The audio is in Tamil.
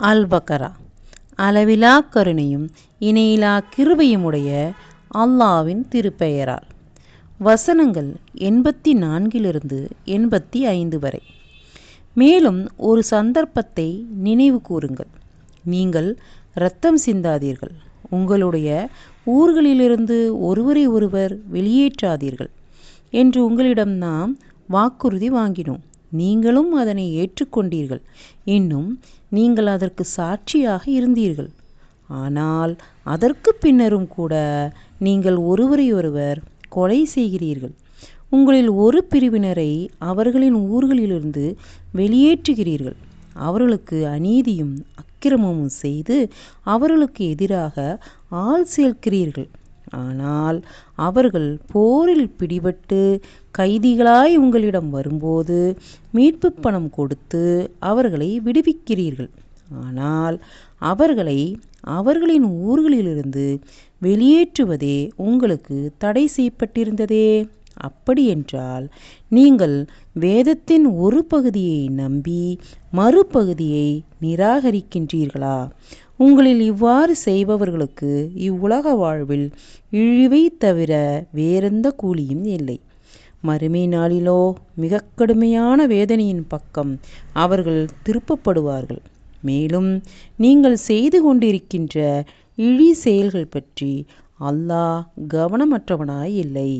அல்-பக்ரா. அளவிலா கருணையும் இணையிலா கிருபையுமுடைய அல்லாஹ்வின் திருப்பெயரால். வசனங்கள் 84 85 வரை. மேலும் ஒரு சந்தர்ப்பத்தை நினைவு கூறுங்கள். நீங்கள் இரத்தம் சிந்தாதீர்கள், உங்களுடைய ஊர்களிலிருந்து ஒருவரை ஒருவர் வெளியேற்றாதீர்கள் என்று உங்களிடம் நாம் வாக்குறுதி வாங்கினோம். நீங்களும் அதனை ஏற்றுக்கொண்டீர்கள். இன்னும் நீங்கள் அதற்கு சாட்சியாக இருந்தீர்கள். ஆனால் அதற்கு பின்னரும் கூட நீங்கள் ஒருவரையொருவர் கொலை செய்கிறீர்கள். உங்களில் ஒரு பிரிவினரை அவர்களின் ஊர்களிலிருந்து வெளியேற்றுகிறீர்கள். அவர்களுக்கு அநீதியும் அக்கிரமமும் செய்து அவர்களுக்கு எதிராக ஆள் சேர்க்கிறீர்கள். ஆனால் அவர்கள் போரில் பிடிபட்டு கைதிகளாய் உங்களிடம் வரும்போது மீட்பு பணம் கொடுத்து அவர்களை விடுவிக்கிறீர்கள். ஆனால் அவர்களை அவர்களின் ஊர்களிலிருந்து வெளியேற்றுவதே உங்களுக்கு தடை செய்யப்பட்டிருந்ததே. அப்படியென்றால் நீங்கள் வேதத்தின் ஒரு பகுதியை நம்பி மறுபகுதியை நிராகரிக்கின்றீர்களா? உங்களில் இவ்வாறு செய்பவர்களுக்கு இவ்வுலக வாழ்வில் இழிவை தவிர வேறெந்த கூலியும் இல்லை. மறுமை நாளிலோ மிக கடுமையான வேதனையின் பக்கம் அவர்கள் திருப்பப்படுவார்கள். மேலும் நீங்கள் செய்து கொண்டிருக்கின்ற இழி செயல்கள் பற்றி அல்லாஹ் கவனமற்றவனாய் இல்லை.